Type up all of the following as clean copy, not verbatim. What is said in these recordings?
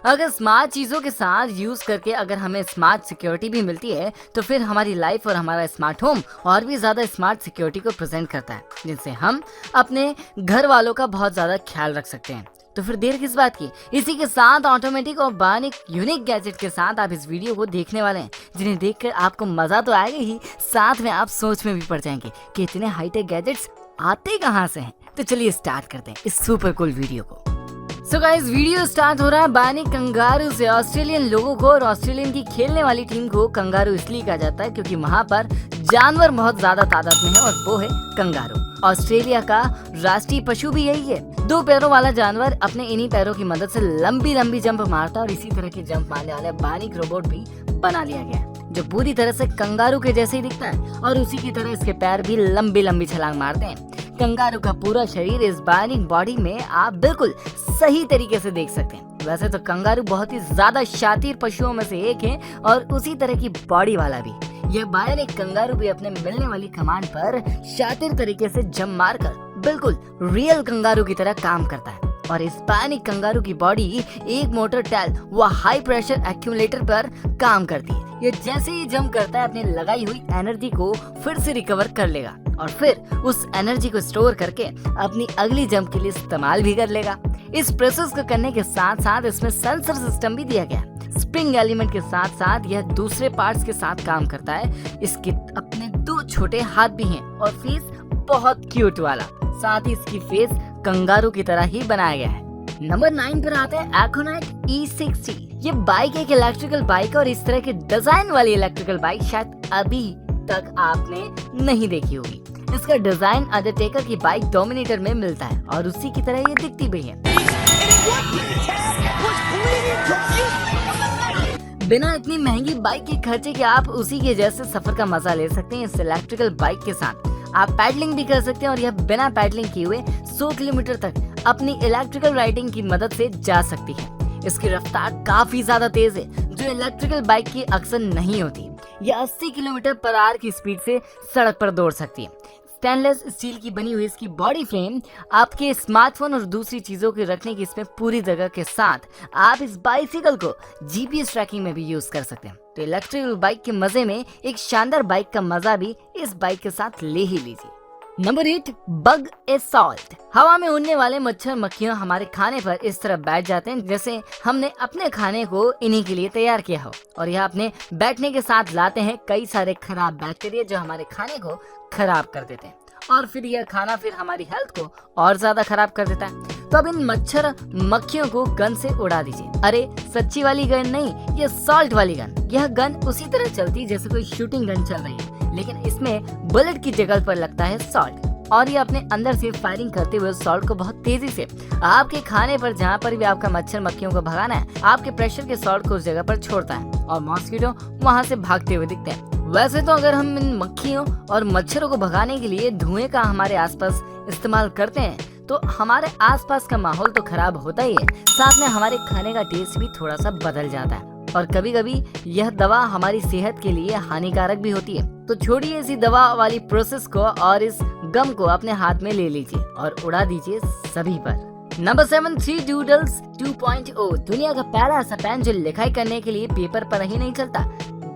अगर स्मार्ट चीजों के साथ यूज करके अगर हमें स्मार्ट सिक्योरिटी भी मिलती है तो फिर हमारी लाइफ और हमारा स्मार्ट होम और भी ज्यादा स्मार्ट सिक्योरिटी को प्रेजेंट करता है, जिनसे हम अपने घर वालों का बहुत ज्यादा ख्याल रख सकते हैं। तो फिर देर किस बात की, इसी के साथ ऑटोमेटिक और बायोनिक यूनिक गैजेट के साथ आप इस वीडियो को देखने वाले हैं, जिन्हें देखकर आपको मजा तो आएगा ही, साथ में आप सोच में भी पड़ जाएंगे कि इतने हाईटेक गैजेट्स आते कहाँ से हैं। तो चलिए स्टार्ट करते हैं इस सुपर कूल वीडियो को। सो गाइस, वीडियो स्टार्ट हो रहा है बायोनिक कंगारू से। ऑस्ट्रेलियन लोगों को और ऑस्ट्रेलियन की खेलने वाली टीम को कंगारू इसलिए कहा जाता है क्योंकि वहाँ पर जानवर बहुत ज्यादा तादाद में है और वो है कंगारू। ऑस्ट्रेलिया का राष्ट्रीय पशु भी यही है। 2 पैरों वाला जानवर अपने इन्हीं पैरों की मदद से लंबी लंबी जंप मारता है और इसी तरह की जंप मारने वाला बायोनिक रोबोट भी बना लिया गया है, जो पूरी तरह से कंगारू के जैसे ही दिखता है और उसी की तरह इसके पैर भी लंबी लंबी छलांग मारते हैं। कंगारू का पूरा शरीर इस बायोनिक बॉडी में आप बिल्कुल सही तरीके से देख सकते हैं। वैसे तो कंगारू बहुत ही ज्यादा शातिर पशुओं में से एक है और उसी तरह की बॉडी वाला भी। यह बायोनिक कंगारू भी अपने मिलने वाली कमांड पर शातिर तरीके से जंप मारकर बिल्कुल रियल कंगारू की तरह काम करता है। और इस बायोनिक कंगारू की बॉडी एक मोटर टैल व हाई प्रेशर एक्यूमुलेटर पर काम करती है। ये जैसे ही जंप करता है अपनी लगाई हुई एनर्जी को फिर से रिकवर कर लेगा और फिर उस एनर्जी को स्टोर करके अपनी अगली जंप के लिए इस्तेमाल भी कर लेगा। इस प्रोसेस को करने के साथ साथ इसमें सेंसर सिस्टम भी दिया गया है। स्प्रिंग एलिमेंट के साथ साथ यह दूसरे पार्ट्स के साथ काम करता है। इसके अपने 2 छोटे हाथ भी हैं और फेस बहुत क्यूट वाला। साथ ही इसकी फेस कंगारू की तरह ही बनाया गया है। नंबर 9 पर आते हैं एकोनाइट E60। ये बाइक एक इलेक्ट्रिकल बाइक और इस तरह के डिजाइन वाली इलेक्ट्रिकल बाइक शायद अभी तक आपने नहीं देखी होगी। इसका डिजाइन अंडरटेकर की बाइक डोमिनेटर में मिलता है और उसी की तरह ये दिखती भी है। बिना इतनी महंगी बाइक के खर्चे के आप उसी के जैसे सफर का मजा ले सकते हैं। इस इलेक्ट्रिकल बाइक के साथ आप पैडलिंग भी कर सकते हैं और यह बिना पैडलिंग किए हुए 100 किलोमीटर तक अपनी इलेक्ट्रिकल राइडिंग की मदद से जा सकती है। इसकी रफ्तार काफी ज्यादा तेज है, जो इलेक्ट्रिकल बाइक की अक्सर नहीं होती। यह 80 किलोमीटर पर आवर की स्पीड से सड़क पर दौड़ सकती है। स्टेनलेस स्टील की बनी हुई इसकी बॉडी फ्रेम आपके स्मार्टफोन और दूसरी चीजों के रखने की इसमें पूरी जगह के साथ आप इस बाइसिकल को जीपीएस ट्रैकिंग में भी यूज कर सकते हैं। तो इलेक्ट्रिकल बाइक के मजे में एक शानदार बाइक का मजा भी इस बाइक के साथ ले ही लीजिए। Number 8, bug assault. हवा में उड़ने वाले मच्छर मक्खियां हमारे खाने पर इस तरह बैठ जाते हैं जैसे हमने अपने खाने को इन्हीं के लिए तैयार किया हो, और यह अपने बैठने के साथ लाते हैं कई सारे खराब बैक्टीरिया जो हमारे खाने को खराब कर देते हैं और फिर यह खाना फिर हमारी हेल्थ को और ज्यादा खराब कर देता है। तो अब इन मच्छर मक्खियों को गन से उड़ा दीजिए। अरे सच्ची वाली गन नहीं, ये सॉल्ट वाली गन। यह गन उसी तरह चलती जैसे कोई शूटिंग गन चल रही है, लेकिन इसमें बुलेट की जगह पर लगता है सॉल्ट और ये अपने अंदर से फायरिंग करते हुए सॉल्ट को बहुत तेजी से आपके खाने पर जहाँ पर भी आपका मच्छर मक्खियों को भगाना है, आपके प्रेशर के सॉल्ट को उस जगह पर छोड़ता है और मॉस्किटो वहाँ से भागते हुए दिखते हैं। वैसे तो अगर हम इन मक्खियों और मच्छरों को भगाने के लिए धुएं का हमारे आसपास इस्तेमाल करते हैं तो हमारे आसपास का माहौल तो खराब होता ही है, साथ में हमारे खाने का टेस्ट भी थोड़ा सा बदल जाता है और कभी कभी यह दवा हमारी सेहत के लिए हानिकारक भी होती है। तो छोड़िए इसी दवा वाली प्रोसेस को और इस गम को अपने हाथ में ले लीजिए और उड़ा दीजिए सभी पर। Number 7, 3 doodles 2.0। दुनिया का पहला ऐसा पेन जो लिखाई करने के लिए पेपर पर ही नहीं चलता,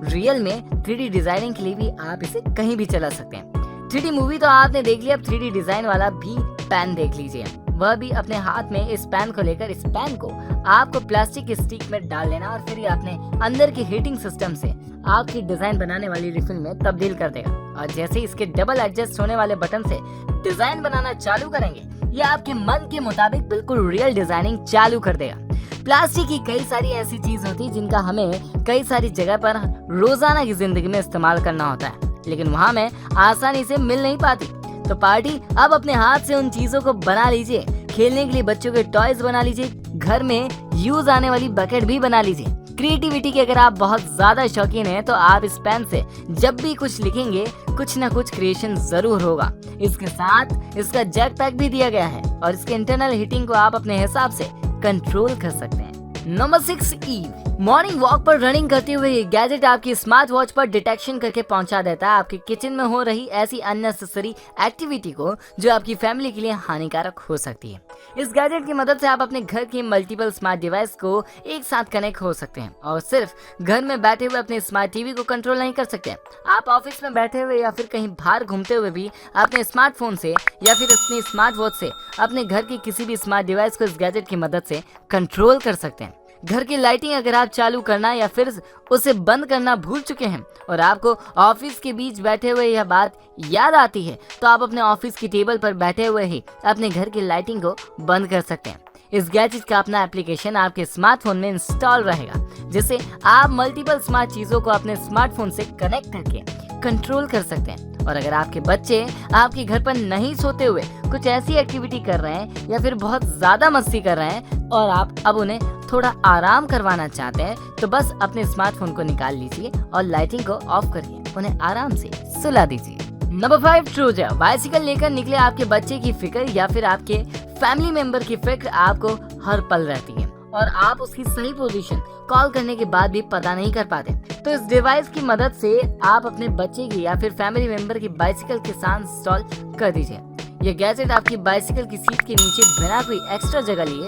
रियल में 3D डिजाइनिंग के लिए भी आप इसे कहीं भी चला सकते हैं। 3D मूवी तो आपने देख लिया, अब 3D डिजाइन वाला भी पेन देख लीजिए। वह भी अपने हाथ में इस पेन को लेकर इस पेन को आपको प्लास्टिक स्टिक में डाल लेना और फिर ये अपने अंदर की हीटिंग सिस्टम से आपकी डिजाइन बनाने वाली रिफिल में तब्दील कर देगा। और जैसे इसके डबल एडजस्ट होने वाले बटन से डिजाइन बनाना चालू करेंगे, ये आपके मन के मुताबिक बिल्कुल रियल डिजाइनिंग चालू कर देगा। प्लास्टिक की कई सारी ऐसी चीज होती है जिनका हमें कई सारी जगह पर रोजाना की जिंदगी में इस्तेमाल करना होता है, लेकिन वहाँ में आसानी से मिल नहीं पाती। तो पार्टी अब अपने हाथ से उन चीजों को बना लीजिए। खेलने के लिए बच्चों के टॉयज बना लीजिए, घर में यूज आने वाली बकेट भी बना लीजिए। क्रिएटिविटी के अगर आप बहुत ज्यादा शौकीन हैं तो आप इस पेन से जब भी कुछ लिखेंगे कुछ ना कुछ क्रिएशन जरूर होगा। इसके साथ इसका जैक पैक भी दिया गया है और इसके इंटरनल हीटिंग को आप अपने हिसाब से कंट्रोल कर सकते हैं। नंबर 6, ईव। मॉर्निंग वॉक पर रनिंग करते हुए ये गैजेट आपकी स्मार्ट वॉच पर डिटेक्शन करके पहुंचा देता है आपके किचन में हो रही ऐसी अननेसेसरी एक्टिविटी को जो आपकी फैमिली के लिए हानिकारक हो सकती है। इस गैजेट की मदद से आप अपने घर के मल्टीपल स्मार्ट डिवाइस को एक साथ कनेक्ट हो सकते हैं और सिर्फ घर में बैठे हुए अपने स्मार्ट टीवी को कंट्रोल नहीं कर सकते। आप ऑफिस में बैठे हुए या फिर कहीं बाहर घूमते हुए भी अपने स्मार्टफोन से या फिर अपनी स्मार्ट वॉच से अपने घर के किसी भी स्मार्ट डिवाइस को इस गैजेट की मदद से कंट्रोल कर सकते हैं। घर की लाइटिंग अगर आप चालू करना या फिर उसे बंद करना भूल चुके हैं और आपको ऑफिस के बीच बैठे हुए यह बात याद आती है तो आप अपने ऑफिस की टेबल पर बैठे हुए ही अपने घर की लाइटिंग को बंद कर सकते हैं। इस गैजेट का अपना एप्लीकेशन आपके स्मार्टफोन में इंस्टॉल रहेगा जिससे आप मल्टीपल स्मार्ट चीजों को अपने स्मार्टफोन से कनेक्ट करके कंट्रोल कर सकते हैं। और अगर आपके बच्चे आपके घर पर नहीं सोते हुए कुछ ऐसी एक्टिविटी कर रहे हैं या फिर बहुत ज्यादा मस्ती कर रहे हैं और आप अब उन्हें थोड़ा आराम करवाना चाहते हैं तो बस अपने स्मार्टफोन को निकाल लीजिए और लाइटिंग को ऑफ करिए, उन्हें आराम से सुला दीजिए। नंबर 5 ट्रूजर। बाइसिकल लेकर निकले आपके बच्चे की फिक्र या फिर आपके फैमिली मेंबर की फिक्र आपको हर पल रहती है और आप उसकी सही पोजीशन कॉल करने के बाद भी पता नहीं कर पाते। तो इस डिवाइस की मदद से आप अपने बच्चे की या फिर फैमिली मेंबर की बाइसिकल के साथ इंस्टॉल कर दीजिए। यह गैजेट आपकी बाइसिकल की सीट के नीचे बिना कोई एक्स्ट्रा जगह लिए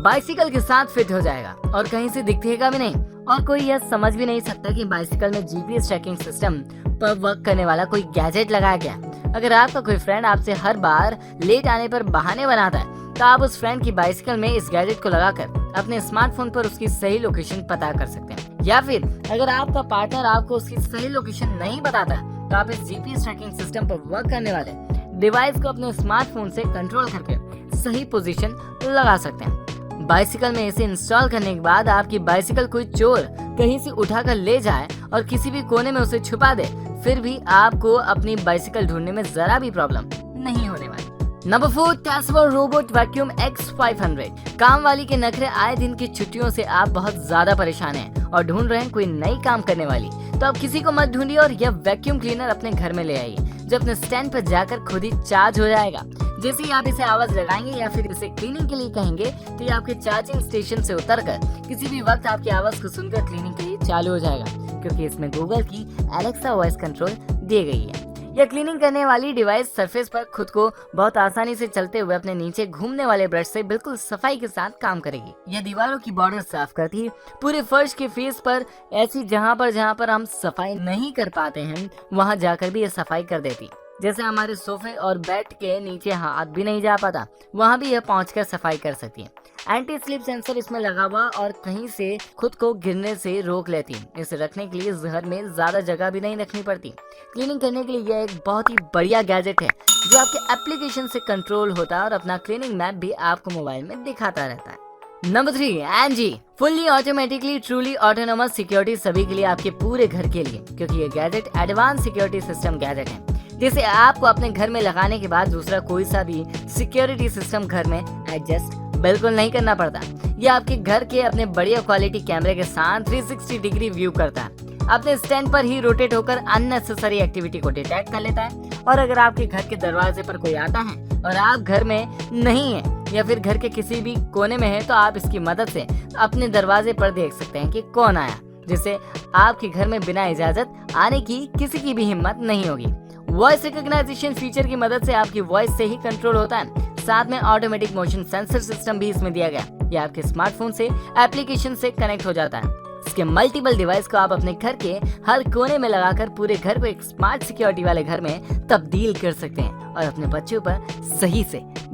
बाइसिकल के साथ फिट हो जाएगा और कहीं से दिखेगा भी नहीं और कोई यह समझ भी नहीं सकता कि बाइसिकल में जीपीएस ट्रैकिंग सिस्टम पर वर्क करने वाला कोई गैजेट लगाया गया। अगर आपका कोई फ्रेंड आपसे हर बार लेट आने पर बहाने बनाता है तो आप उस फ्रेंड की बाइसिकल में इस गैजेट को लगाकर अपने स्मार्टफोन पर उसकी सही लोकेशन पता कर सकते हैं। या फिर अगर आपका पार्टनर आपको उसकी सही लोकेशन नहीं बताता तो आप इस जीपीएस ट्रैकिंग सिस्टम पर वर्क करने वाले डिवाइस को अपने स्मार्टफोन से कंट्रोल करके सही पोजीशन लगा सकते हैं। बाइसिकल में इसे इंस्टॉल करने के बाद आपकी बाइसिकल कोई चोर कहीं से उठाकर ले जाए और किसी भी कोने में उसे छुपा दे फिर भी आपको अपनी बाइसिकल ढूंढने में जरा भी प्रॉब्लम नहीं होने वाली। Number 4 Tesla robot vacuum X500। काम वाली के नखरे आए दिन की छुट्टियों से आप बहुत ज्यादा परेशान हैं और ढूंढ रहे हैं कोई नई काम करने वाली तो आप किसी को मत ढूंढिए और यह वैक्यूम क्लीनर अपने घर में ले आइए जो अपने स्टैंड पर जाकर खुद ही चार्ज हो जाएगा। जैसे ही आप इसे आवाज लगाएंगे या फिर इसे क्लीनिंग के लिए कहेंगे तो ये आपके चार्जिंग स्टेशन से उतरकर किसी भी वक्त आपकी आवाज को सुनकर क्लीनिंग के लिए चालू हो जाएगा क्योंकि इसमें गूगल की एलेक्सा वॉइस कंट्रोल दी गई है। यह क्लीनिंग करने वाली डिवाइस सरफेस पर खुद को बहुत आसानी से चलते हुए अपने नीचे घूमने वाले ब्रश से बिल्कुल सफाई के साथ काम करेगी। यह दीवारों की बॉर्डर साफ करती है, पूरे फर्श के फेस पर ऐसी जहां पर हम सफाई नहीं कर पाते हैं वहां जाकर भी यह सफाई कर देती। जैसे हमारे सोफे और बेड के नीचे हाथ भी नहीं जा पाता वहां भी यह पहुंचकर सफाई कर सकती है। एंटी स्लिप सेंसर इसमें लगा हुआ और कहीं से खुद को गिरने से रोक लेती है। इसे रखने के लिए घर में ज्यादा जगह भी नहीं रखनी पड़ती। क्लीनिंग करने के लिए यह एक बहुत ही बढ़िया गैजेट है जो आपके एप्लीकेशन से कंट्रोल होता है और अपना क्लीनिंग मैप भी आपको मोबाइल में दिखाता रहता है। नंबर 3 एंजी fully automatically truly autonomous security सभी के लिए आपके पूरे घर के लिए क्योंकि ये gadget advance security system gadget है जिसे आपको अपने घर में लगाने के बाद दूसरा कोई सा भी सिक्योरिटी सिस्टम घर में एडजस्ट बिल्कुल नहीं करना पड़ता। यह आपके घर के अपने बढ़िया क्वालिटी कैमरे के साथ 360 डिग्री व्यू करता है, अपने स्टैंड पर ही रोटेट होकर अननेसेसरी एक्टिविटी को डिटेक्ट कर लेता है और अगर आपके घर के दरवाजे पर कोई आता है और आप घर में नहीं है या फिर घर के किसी भी कोने में है तो आप इसकी मदद से अपने दरवाजे पर देख सकते हैं कि कौन आया, जिससे आपके घर में बिना इजाजत आने की किसी की भी हिम्मत नहीं होगी। वॉइस रिकॉग्नाइजेशन फीचर की मदद से आपकी वॉइस से ही कंट्रोल होता है। साथ में ऑटोमेटिक मोशन सेंसर सिस्टम भी इसमें दिया गया। यह आपके स्मार्टफोन से एप्लीकेशन से कनेक्ट हो जाता है। इसके मल्टीपल डिवाइस को आप अपने घर के हर कोने में लगाकर पूरे घर को एक स्मार्ट सिक्योरिटी वाले घर में तब्दील कर सकते हैं और अपने बच्चों पर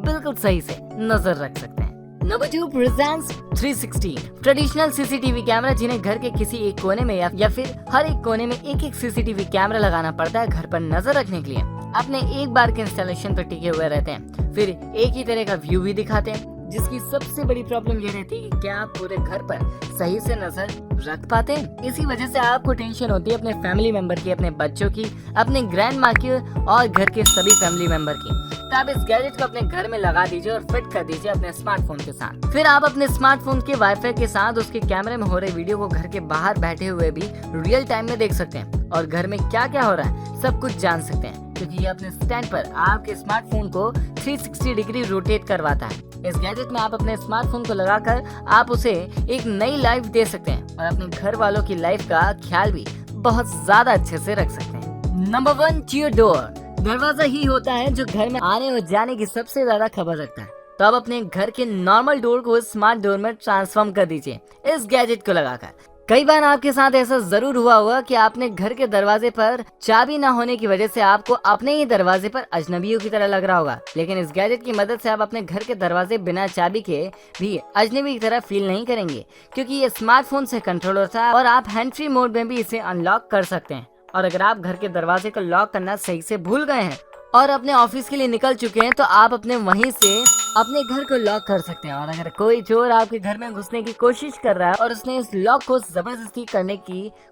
बिल्कुल सही से नजर रख सकते हैं। Number 2 presence 360 traditional CCTV camera जिन्हें घर के किसी एक कोने में या फिर हर एक कोने में एक सीसीटीवी कैमरा लगाना पड़ता है घर पर नजर रखने के लिए अपने एक बार के इंस्टॉलेशन पर टिके हुए रहते हैं, फिर एक ही तरह का व्यू भी दिखाते हैं जिसकी सबसे बड़ी प्रॉब्लम ये रहती है कि क्या आप पूरे घर पर सही से नजर रख पाते हैं। इसी वजह से आपको टेंशन होती है अपने फैमिली मेंबर की, अपने बच्चों की, अपने ग्रैंड माँ की और घर के सभी फैमिली मेंबर की। तो आप इस गैजेट को अपने घर में लगा दीजिए और फिट कर दीजिए अपने स्मार्टफोन के साथ। फिर आप अपने स्मार्टफोन के वाईफाई के साथ उसके कैमरे में हो रहे वीडियो को घर के बाहर बैठे हुए भी रियल टाइम में देख सकते हैं और घर में क्या क्या हो रहा है सब कुछ जान सकते हैं। क्योंकि ये अपने स्टैंड पर आपके स्मार्टफोन को 360 डिग्री रोटेट करवाता है। इस गैजेट में आप अपने स्मार्टफोन को लगाकर आप उसे एक नई लाइफ दे सकते हैं और अपने घर वालों की लाइफ का ख्याल भी बहुत ज्यादा अच्छे से रख सकते हैं। नंबर 1, जियो डोर। दरवाजा ही होता है जो घर में आने और जाने की सबसे ज्यादा खबर रखता है। तो आप अपने घर के नॉर्मल डोर को स्मार्ट डोर में ट्रांसफॉर्म कर दीजिए इस गैजेट को लगाकर। कई बार आपके साथ ऐसा जरूर हुआ होगा कि आपने घर के दरवाजे पर चाबी न होने की वजह से आपको अपने ही दरवाजे पर अजनबियों की तरह लग रहा होगा, लेकिन इस गैजेट की मदद से आप अपने घर के दरवाजे बिना चाबी के भी अजनबी की तरह फील नहीं करेंगे, क्योंकि ये स्मार्टफोन से कंट्रोल होता है और आप हैंड फ्री मोड में भी इसे अनलॉक कर सकते हैं। और अगर आप घर के दरवाजे को लॉक करना सही से भूल गए हैं और अपने ऑफिस के लिए निकल चुके हैं, तो आप अपने वहीं से अपने घर को लॉक कर सकते हैं। और अगर कोई चोर आपके घर में घुसने की कोशिश कर रहा है और उसने इस लॉक को जबरदस्ती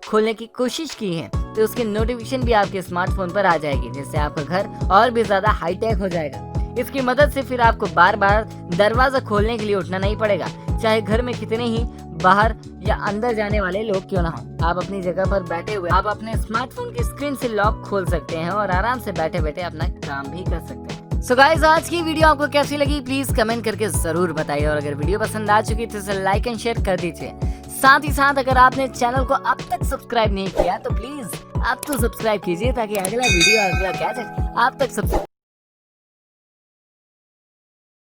खोलने की कोशिश की है, तो उसकी नोटिफिकेशन भी आपके स्मार्टफोन पर आ जाएगी, जिससे आपका घर और भी ज्यादा हाईटेक हो जाएगा। इसकी मदद से फिर आपको बार बार दरवाजा खोलने के लिए उठना नहीं पड़ेगा, चाहे घर में कितने ही बाहर या अंदर जाने वाले लोग क्यों ना हो। आप अपनी जगह पर बैठे हुए आप अपने स्मार्टफोन की स्क्रीन से लॉक खोल सकते हैं और आराम से बैठे बैठे अपना काम भी कर सकते हैं। सो गाइस, आज की वीडियो आपको कैसी लगी प्लीज कमेंट करके जरूर बताइए, और अगर वीडियो पसंद आ चुकी तो इसे लाइक एंड शेयर कर दीजिए। साथ ही साथ अगर आपने चैनल को अब तक सब्सक्राइब नहीं किया तो प्लीज आप तो सब्सक्राइब कीजिए, ताकि अगला वीडियो अगला गैजेट आप तक सबसे